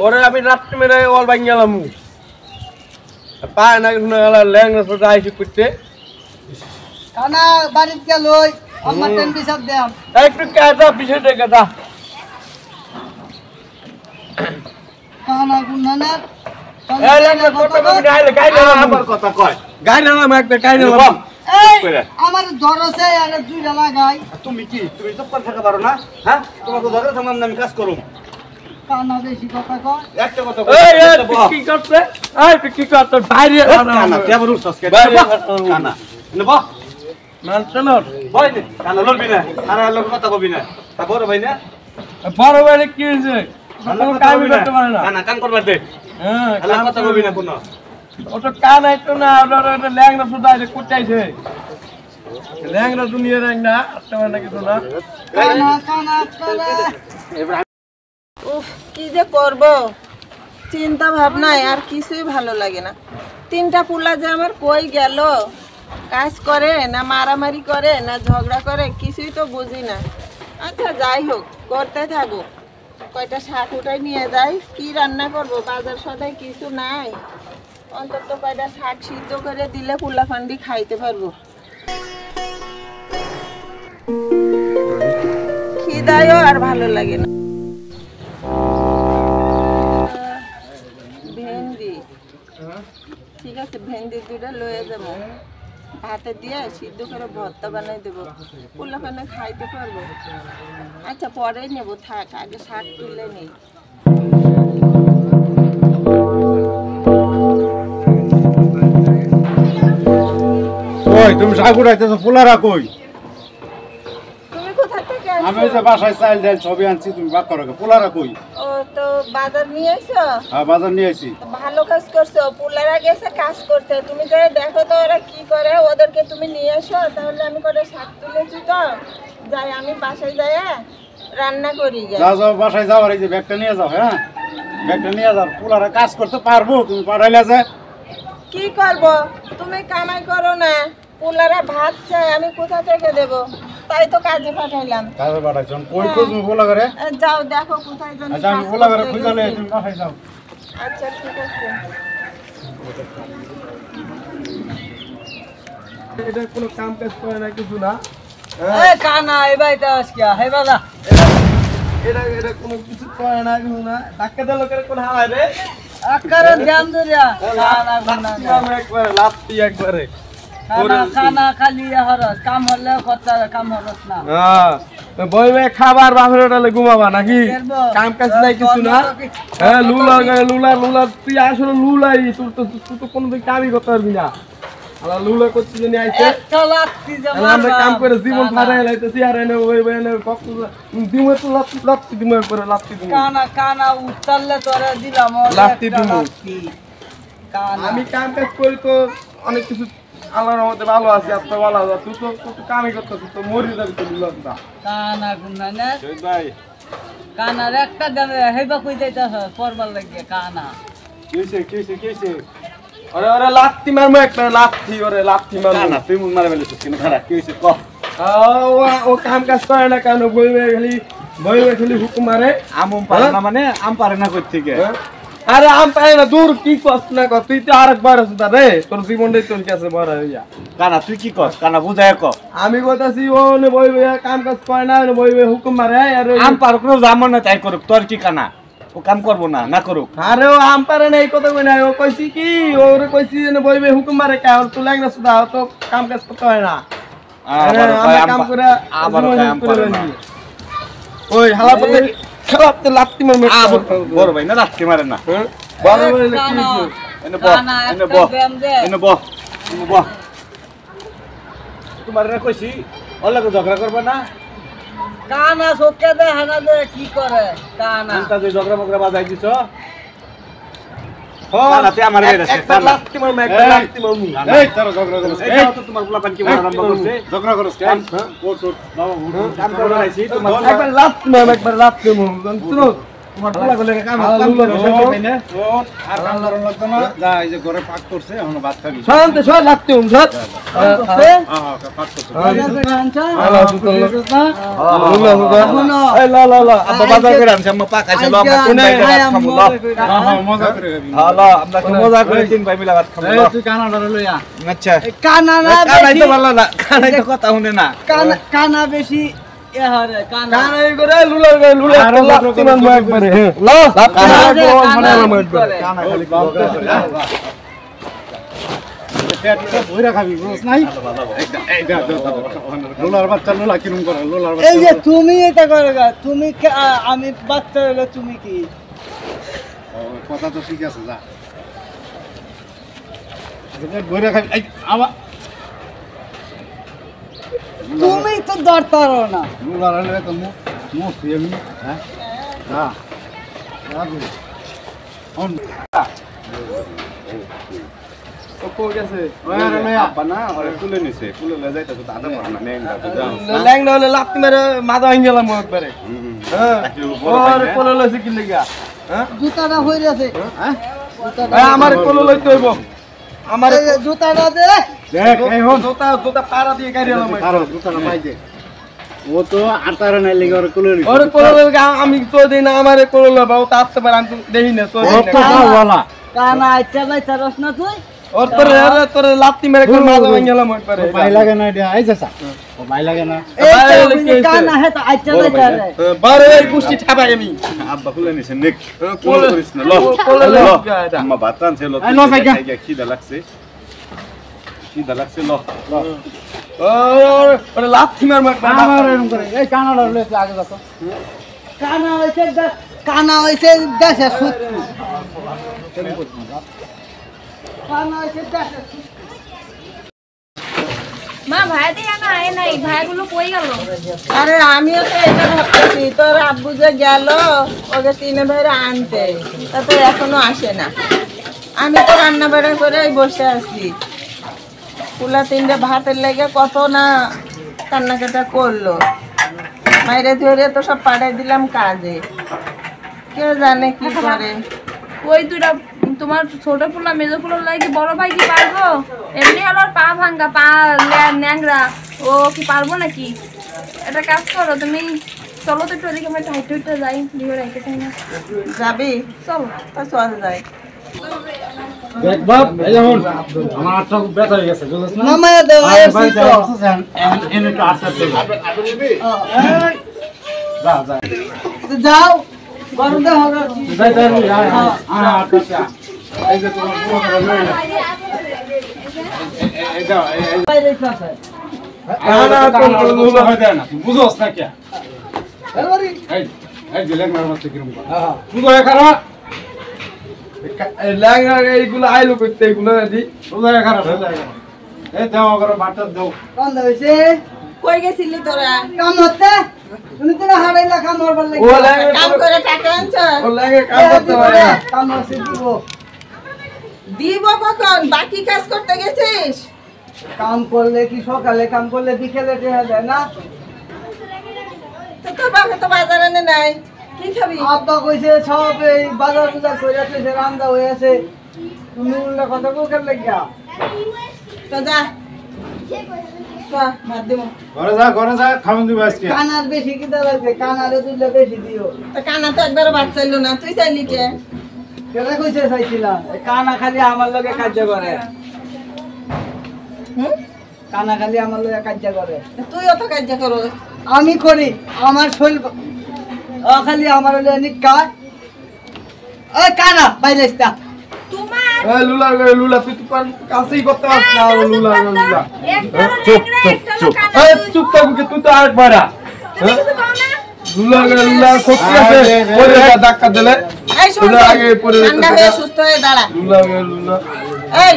Speaker 2: ওরে আমি লাঠি মেরে অল ভাঙে এলাম পায় না শুনে ল্যাংরা সোজা আইসি করতে
Speaker 3: কানা বাড়িতে গেল আমার টেন বিচার দেম
Speaker 2: একটু কাটা পিছিয়ে কাটা
Speaker 3: কানা গুনানা
Speaker 2: এই ল্যাংরা কত কবি আইলে গাইলে
Speaker 5: আবার কথা কয়
Speaker 2: গাইলে একটা গাইলে
Speaker 5: বল
Speaker 3: এই
Speaker 5: কইরা।
Speaker 3: আমার ধরছে আর দুইটা লাগাই
Speaker 5: তুমি কি তুমি চুপ করে থাকা পারো না হ্যাঁ তোমাকে ঝগড়া থামাম না আমি কাজ করুম
Speaker 3: কানা বেশি কথা কয়
Speaker 5: একটা কথা
Speaker 2: এই
Speaker 5: কই
Speaker 2: তুই কি করছে এই তুই কি করছ বাইরে
Speaker 5: কানা কেবল উঠছস কে
Speaker 2: বাইরে
Speaker 5: কানা নে বল
Speaker 2: মানছনর
Speaker 5: বই নে কানা লড়বি না আর লোক কথা কবি না তা বড় ভাই না
Speaker 2: বড় বাইরে কি হইছে কোনো কাজ করতে পারে না
Speaker 5: কানা কাম করবার দে
Speaker 2: হ্যাঁ
Speaker 5: আর কথা কবি না কোনো
Speaker 2: ওটা কান আইতো না ওটা ল্যাংরা সুদা আইছে কুটাইছে ল্যাংরা দুনিয়া র্যাং না তোমার নাকি তো না
Speaker 3: কানা কানা কানা
Speaker 4: উফ কি যে করব চিন্তা ভাবনায় আর কিছুই ভালো লাগে না তিনটা পুলা যে আমার কই গেল কাজ করে না মারামারি করে না ঝগড়া করে কিছুই তো বুঝি না আচ্ছা যাই হোক করতে থাকুক কয়টা শাক উঠাই নিয়ে যাই কি রান্না করব বাজার সদাই কিছু নাই অন্তত কয়টা শাক সিদ্ধ করে দিলে পুলা ফান্ডি খাইতে পারবো খিদায়ও আর ভালো লাগে না ভেন্ডি ঠিক আছে ভেন্ডি দুইটা লয়ে যাবো ভাতে দিয়ে সিদ্ধ করে ভর্তা বানাই দেবো পোলাপানে খাইতে পারবো আচ্ছা পরে নেবো থাক আগে শাক তুলে নেই
Speaker 1: কই তুমি শাক উঠাইতেছো পোলারা কই
Speaker 4: তুমি কোথা থেকে
Speaker 1: আমি
Speaker 4: আসছো?
Speaker 1: ওই যে বাসায় চাইল ডাইল সবই আনছি তুমি বাক করো পোলারা কই
Speaker 4: ও তো বাজার নিয়ে এসো
Speaker 1: হ্যাঁ বাজার নিয়ে আসি
Speaker 4: ভালো কাজ করছো পুলারা গেছে কাজ করতে তুমি যাই দেখো তো ওরা কি করে ওদেরকে তুমি নিয়ে এসো তাহলে আমি করে শাক তুলেছি তো যাই আমি বাসায় যাই রান্না করি যাই
Speaker 1: যাও যাও বাসায় যাও আর এই যে ব্যাগটা নিয়ে যাও হ্যাঁ ব্যাগটা নিয়ে যাও পোলারা কাজ করতে পারবো তুমি পাঠাইলে যে
Speaker 4: কি করব তুমি কামাই করো না পুলারা ভাত চায় আমি কোথা থেকে দেব তাই তো কাজে পাঠাইলাম
Speaker 1: কাজে পাঠাইছো কই খুঁজবো পোলা করে
Speaker 4: যাও দেখো কোথায় জানি
Speaker 1: আচ্ছা আমি
Speaker 4: কাজ
Speaker 1: পোলা করে
Speaker 4: করতে
Speaker 1: খুঁজালে
Speaker 4: গেছে।
Speaker 1: তুমি বাসায় যাও
Speaker 4: আচ্ছা ঠিক আছে
Speaker 2: এটা কোনো কাম কাজ করে না কিছু না
Speaker 3: এই কানা এই বাইতে আজকে হে বাবা
Speaker 2: এটা কোনো কিছু করে না কিছু না ধাক্কা দিলে লোকের কোন হাওয়ায় রে
Speaker 3: আকারে ধ্যান ধরিয়া কানা গুনা
Speaker 2: লাত্তি একবারে লাত্তি একবারে
Speaker 3: খানা খালি হরস কাম হলে কথা কাম হরস না
Speaker 2: হ্যাঁ বই মে খাবার বাপের ওটালে ঘুমাবা নাকি কাম কাজ নাই কিছু না হ্যাঁ লুলা তুই আসলে লুলাই তুই তো কোনোদিন কামই করতে পারবি না আলা লুলা করতে জানি আইছে
Speaker 3: একটা লাত্তি
Speaker 2: আলা আমরা কাম করে জীবন ফাড়াই লাইতেছি আর এনে ওই এনে কত দিমে তো লাত্তি দিমে করে লাত্তি দিমে
Speaker 3: কানা উত্তাললে তোরে দিলাম
Speaker 2: লাত্তি দিমু।
Speaker 3: কানা
Speaker 2: আমি কাম কাজ করি তো অনেক কিছু আল্লাহর রহমতে ভালো আছে আপনার ভালো আছে তুই তো কামই করতেছিস তো মরি যাবি তো লুলা
Speaker 3: কানা গুনা না
Speaker 5: শহীদ ভাই
Speaker 3: কানার একটা দেবে হেবা কই যাইতাছ পরবার লাগিয়ে কানা
Speaker 5: কিসে
Speaker 2: ওরে লাত্তি মারমু একটা লাত্তি মারমু
Speaker 5: কানা তুই মুখ মারে ফেলেছিস কেন খারাপ কিসে ক
Speaker 2: ও কাম কাজ করে না কেন বই খালি হুকুম মারে
Speaker 5: আম পারে না মানে আম পারে না কই থেকে
Speaker 2: আরে আম পারে না দূর কি কষ্ট না কর তুই তো আরেকবার আছিস রে তোর জীবনটাই তোর কাছে বড় হইয়া
Speaker 5: কানা তুই কি কস কানা বুঝায় ক
Speaker 2: আমি কইতাছি ও নে বই কাম কাজ করে না বই হুকুম মারে আর
Speaker 5: আম পারুক না জামন না তাই করুক তোর কি কানা ও কাম করবো না করুক
Speaker 2: আরে ও আম পারে না এই কথা কই না ও কইছি কি ওরে কইছি যে বই হুকুম মারে কে আর তুই লাগনা সুদা তো কাম কাজ করতে হয় না আমরা কাম করে
Speaker 5: আবার কাম করে না
Speaker 2: ওই হালা পড়তে খারাপ তে লাত্তি মারমু
Speaker 5: বড় ভাই না রাখতে মারে না
Speaker 2: বড় বড় কি
Speaker 5: এনে বহ এনে বহ তোমার না কইছি ওলাকে ঝগড়া করবে না
Speaker 3: কানা সোকে দে হানা দে কি করে কানা
Speaker 5: আনতা যে ঝগড়া মগড়া বাজাই দিছ কানা তুই আমার বেরে
Speaker 2: একটা লাত্তি মারমু একটা লাত্তি মারমু
Speaker 1: এই তোর ঝগড়া করছিস
Speaker 5: এই তো তোমার পোলাপান কি বড় আরম্ভ করছে
Speaker 1: ঝগড়া করছিস কেন ওট বাবা
Speaker 5: কাম করে আইছি তোমার
Speaker 2: একবার লাত্তি মারমু একবার লাত্তি মারমু শুনো তোমার পোলা গলে কাম
Speaker 1: ওট আর কাম করার লাগতো না যা এই যে ঘরে পাক করছে এখন ভাত খাবি
Speaker 2: শান্ত সর লাত্তি মারমু সর
Speaker 1: পাক করছে
Speaker 2: এই লা লা লা
Speaker 5: আব্বা বাজার করে আনছে আম্মা পাক আইছে লো আমরা তিন ভাই মিলে ভাত খাবো লো
Speaker 1: মজা করে খাবি
Speaker 5: হ্যালো আমরা মজা করে তিন ভাই মিলে ভাত খাবো লো
Speaker 1: তুই কানাডা লইয়া
Speaker 5: আচ্ছা
Speaker 3: কানা না
Speaker 5: কানাই
Speaker 3: বেশি
Speaker 5: তো ভালো না কানাই তো কথা শুনে না
Speaker 3: কানা বেশি এ হরে কানা
Speaker 2: কান এই করে লুলা লাত্তি মারমু একবারে লা লাত্তি মারমু একবারে
Speaker 1: কানা খালি ঝগড়া করে পেটটা ভইরা খাবি বুঝছ নাই এই দে লোলার বাচ্চা লোলা কিরম করে লোলার
Speaker 3: এই যে
Speaker 1: বাচ্চা
Speaker 3: তুমি এটা করে তুমি আমি বাচ্চা হলো তুমি কি
Speaker 1: কথা তো ঠিক আছে যা পেট ভইরা খাবি এই আমার
Speaker 3: তুমি তো দরতারো না
Speaker 1: লোলার হলে তো মুখ আমি হ্যাঁ না অন
Speaker 2: তো কই গেছে
Speaker 1: ওরে লইয়া
Speaker 5: আব্বা না ওরে তুলে নিছে তুলে লয়ে যাইতা তো আদা পারে না নেন দাও
Speaker 2: ল্যাংডা হলে লাত্তি মেরে মাথা ভাঙ গেলাম একবারে হ্যাঁ ওরে কোলে লইছে কি লাগা হ্যাঁ
Speaker 3: জুতাটা হয়ে গেছে
Speaker 1: হ্যাঁ
Speaker 2: আমার কোলে লইতে হইব আমার
Speaker 3: জুতাটা দে
Speaker 1: দেখ এই হন
Speaker 2: জুতা পাড়া দিয়ে গাড়ি এলাম
Speaker 1: আরো দুটাটা পাই দে ও তো আটারে নাই লাগি ওরে কোলে নি
Speaker 2: ওরে কোলে লইগা আমি তো দেই না আমারে কোলে লইবা ও তাতে পারে আমি দেই না তো
Speaker 1: ওয়ালা
Speaker 3: কানা আইটা বাইতা রস না তুই
Speaker 2: ওর তোর লাত্তি মেরে কোন মাথা ভাঙ গেলাম একবারে
Speaker 1: ভাই লাগে না এটা আইছা সা ও ভাই লাগে না
Speaker 3: এই কানা হে তো আইটা বাইতা রে
Speaker 2: বারে এই কুষ্টি ঠাবাই আমি
Speaker 5: আব্বা খুলে নিছে নেক
Speaker 2: কোলে
Speaker 5: করিস না ল
Speaker 2: কোলে
Speaker 5: ল
Speaker 2: লইগা এটা
Speaker 5: আম্মা ভাত আনছে ল
Speaker 1: এই ল ভাইগা।
Speaker 5: খিদা লাগছে ল
Speaker 2: ওরে লাত্তি মারমু একবার
Speaker 1: আমার এরকম করে এই কানাডা লইতে আগে যাতো
Speaker 3: কানা হইছে দেশে শত্রু কানা হইছে দেশে
Speaker 6: মা ভাই দিয়ে না আয় নাই ভাইগুলো কই গেল
Speaker 4: আরে আমিও তো এটা ভাবতেছি তোর আব্বু যে গেল ওকে তিনে ভাইরা আনতে তা তো এখনো আসে না আমি তো রান্না বাড়া করে বসে আছি পুলা তিনটে ভাতের লেগে কত না কান্নাকাটা করলো মাইরে ধরে তো সব পাঠাই দিলাম কাজে কেউ জানে কি করে
Speaker 6: ওই দুইটা তোমার ছোট পোলা মেজো পোলা লাগে বড় ভাই কি পারবো এমনি হলো পা ভাঙ্গা পা ন্যাংরা ও কি পারবো নাকি একটা কাজ করো তুমি চলো তো একটু ওদিকে আমরা হাইটে হাইটে যাই দিয়ে রাইতে চাই না
Speaker 4: যাবি
Speaker 6: চলো
Speaker 4: তা চল যায়
Speaker 1: দেখ বাপ এই যেমন আমার আটটা ব্যথা হয়ে গেছে বুঝছ না
Speaker 3: নামায়া দাও
Speaker 1: আয়
Speaker 3: আইছি
Speaker 1: ভাই
Speaker 3: তো
Speaker 1: এনে তো আটটা দেব
Speaker 3: যাও গরম দাও হবে
Speaker 1: যাই যাই আটটা এই যে তোমার পুরো করে এই দাও
Speaker 3: বাইরে খাস
Speaker 1: বুঝোস না কে
Speaker 3: এবারে
Speaker 1: এই যে লেগনার মধ্যে কিরম বুঝো এখানে
Speaker 2: ল্যাংড়া এইগুলো আইলো করতে এগুলো দি
Speaker 1: বুঝো এখানে এই দেওয়া করো বাটা দাও
Speaker 3: কোন হইছে
Speaker 4: কই গেছিলি তোরা
Speaker 3: কাম হতে তুমি তো হারাইলা কাম হবার লাগি
Speaker 2: ও ল্যাংড়া
Speaker 4: কাম করে টাকা আনছ
Speaker 2: ও ল্যাংড়া কাম করতে পারে না
Speaker 3: কাম আছে দিব
Speaker 4: দিব কখন বাকি কাজ করতে গেছিস
Speaker 3: কাম করলে কি সকালে কাম করলে বিকেলে দেয়া যায় না
Speaker 4: তো তোর বাবা তো বাজারে নে নাই কি খাবি
Speaker 3: আব্বা কইছে সব এই বাজার বাজার কইরা কইছে রান্দা হয়ে আছে তুমি উল্টা কথা কোকের লাগিয়া
Speaker 4: তো যা ভাত দিব
Speaker 1: ঘরে যা খাওন দিবা আজকে
Speaker 3: কানার বেশি কিটা লাগবে কানারে দুলে বেশি দিও
Speaker 4: তো কানা তো একবারও ভাত চাইলো না তুই চাইলি কে
Speaker 3: কেটা কইছে চাইছিলা কানা খালি আমার লগে কাজ করে
Speaker 4: হুম
Speaker 3: কানা খালি আমার লগে কাজ করে
Speaker 4: তুই অত কাজ করস
Speaker 3: আমি করি আমার শরীর খালি আমার লগে নিকা ওই কানা বাইরে আসতা
Speaker 6: তোমার
Speaker 2: এই লুলা তুই তো কাছেই করতে পারছ না লুলা
Speaker 6: একটা
Speaker 1: চুপ,
Speaker 6: ল্যাংড়া
Speaker 1: চুপ,
Speaker 6: একটা
Speaker 1: চুপ।
Speaker 6: কানা
Speaker 2: এই চুপ থাক তুই তো আরেক বাড়া
Speaker 6: তুমি কিছু কও না
Speaker 2: লুলা শক্তি আছে পরে ধাক্কা দিলে
Speaker 4: এই শোন
Speaker 2: তোরা আগে পরে
Speaker 4: ঠান্ডা হয়ে সুস্থ হয়ে দাঁড়া
Speaker 2: লুলা
Speaker 4: এই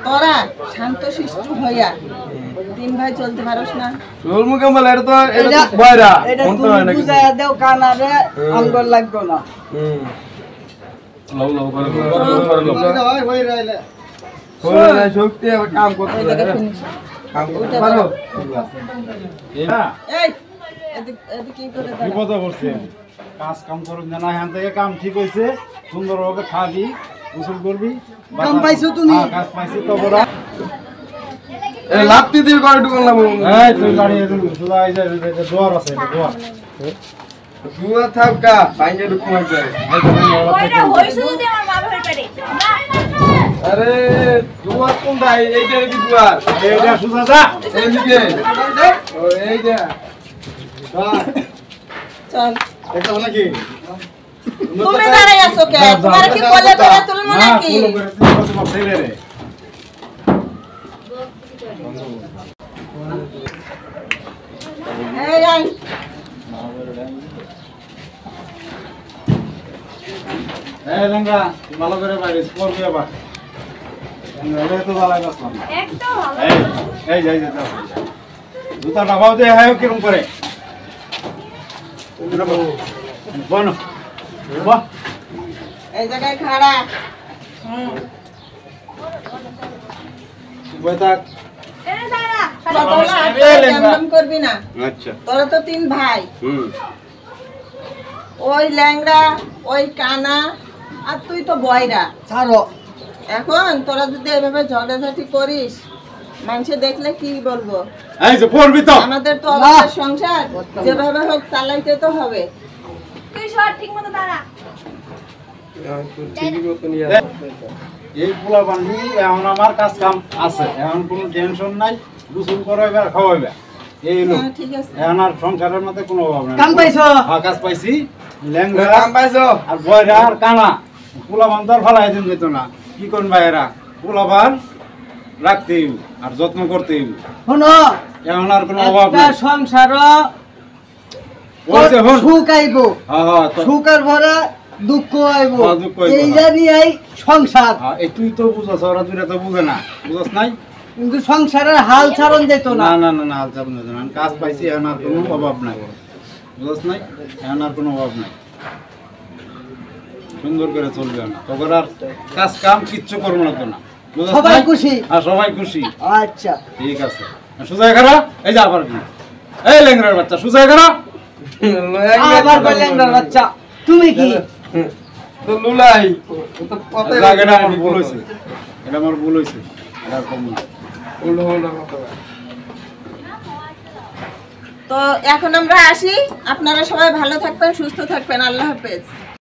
Speaker 4: তোরা শান্ত শিষ্ট হইয়া তিন ভাই চলতে পারোস না
Speaker 2: চোর মুখে বলে এটা তো বয়রা
Speaker 3: এটা
Speaker 2: মন তো
Speaker 3: তুমি
Speaker 2: হয় না
Speaker 3: বুঝাইয়া দাও কানারে আমগর লাগবে না
Speaker 2: লাউ করে শক্তি আবার কাম করতে
Speaker 4: ওই জায়গায় ফিনিশ
Speaker 2: কাম করতে পারো
Speaker 1: এটা
Speaker 4: এই এদিক কি করে দাঁড়া
Speaker 1: বিপদ করছে কাজ কাম করুন না এখান থেকে কাম ঠিক হইছে সুন্দরভাবে খাবি গোসল করবি
Speaker 3: কাম পাইছো তুমি?
Speaker 1: হ্যাঁ, কাজ পাইছি তো বড়
Speaker 2: এ লাত্তি দিয়ে করে ঢুকন না
Speaker 1: এই তুই গাড়ি এরকম সুদা এই যে দোয়ার আছে এটা দোয়ার
Speaker 2: দুয়া থাকা বাইরে ঢুকন যায়
Speaker 6: ওইটা হইছে যদি আমার বাবা হই পারে
Speaker 2: আরে দুয়া কোনটা এইটা কি দুয়ার
Speaker 1: এটা সুদা যা
Speaker 2: এইদিকে ও এইটা
Speaker 4: চল
Speaker 1: এটা নাকি
Speaker 4: তুমি দাঁড়াই আছো কে তোমার কি কোলে করে তুলবো নাকি
Speaker 1: তোমার ছেলে রে
Speaker 4: এই আই
Speaker 1: এই লেঙ্গা ভালো করে বাইরে স্কোর দিয়ে বা এটা তো ভালো লাগছে
Speaker 6: একদম ভালো
Speaker 1: এই যাই যাই জুতা নামাও দে হায় কিরম করে বনো বাহ
Speaker 4: এই জায়গায় খাড়া হুম
Speaker 1: বইতা
Speaker 6: এনে দাঁড়া
Speaker 4: জামজাম করবি না
Speaker 1: আচ্ছা
Speaker 4: তোরা তো তিন ভাই
Speaker 1: হুম
Speaker 4: ওই ল্যাংড়া ওই কানা আর তুই তো বয়রা
Speaker 3: ছাড়ো
Speaker 4: এখন তোরা যদি এভাবে ঝগড়াঝাটি করিস মানুষে দেখলে কি বলবো
Speaker 1: এই যে পড়বি তো
Speaker 4: আমাদের তো অবস্থার সংসার যেভাবে হোক চালাইতে তো হবে
Speaker 6: তুই সর ঠিক মতো দাঁড়া
Speaker 2: ঠিকই মতো নিয়ে
Speaker 1: এই পোলা বান্ধি এখন আমার কাজ কাম আছে এখন কোনো টেনশন নাই গোসল করাইবে আর খাওয়াইবে এই লোক
Speaker 4: হ্যাঁ, ঠিক আছে
Speaker 1: এখন আর সংসারের মধ্যে কোনো অভাব নাই
Speaker 3: কাম পাইছো
Speaker 1: হ্যাঁ, কাজ পাইছি ল্যাংড়া
Speaker 2: কাম পাইছো
Speaker 1: আর বয়রা আর কানা পোলা বান্ধ আর ফালাই দিন যেত না কি করুন ভাইয়েরা পোলা বান রাখতেই আর যত্ন করতেই
Speaker 3: শোনো
Speaker 1: এখন আর কোনো অভাব
Speaker 3: একটা
Speaker 1: নাই
Speaker 3: সংসার
Speaker 1: বলছে হন
Speaker 3: সুখ আইব
Speaker 1: হ্যাঁ হ্যাঁ তো
Speaker 3: সুখের ভরে দুঃখ আইব
Speaker 1: হ্যাঁ, দুঃখ আইবো,
Speaker 3: এই
Speaker 1: হ্যাঁ।
Speaker 3: জানিয়াই সংসার
Speaker 1: হ্যাঁ, এই তুই তো বুঝাস ওরা দুইটা তো বুঝে না বুঝাস নাই
Speaker 3: কিন্তু সংসারের হাল ছাড়ন যেত
Speaker 1: না
Speaker 3: না
Speaker 1: না না না আলচাপ না আমি কাজ পাইছি এখন আর কোনো অভাব নাই বুঝছ নাই এখন আর কোনো অভাব নাই সুন্দর করে চলবে না তখন আর কাজ কাম কিচ্ছু করবো না তো না বুঝছ
Speaker 3: সবাই
Speaker 1: নাই?
Speaker 3: খুশি
Speaker 1: আর সবাই খুশি
Speaker 3: আচ্ছা
Speaker 1: ঠিক আছে সুজয় খারা এই যা আবার কি এই লেংরার বাচ্চা সুজয় খারা
Speaker 3: আবার বললেন না বাচ্চা তুমি কি
Speaker 2: তো লুলাই তো কত
Speaker 1: এটা আমার ভুল হয়েছে এটা আমার ভুল হয়েছে এটা কম না
Speaker 2: উল্টো উল্টো কথা
Speaker 4: তো এখন আমরা আসি আপনারা সবাই ভালো থাকবেন সুস্থ থাকবেন আল্লাহ হাফেজ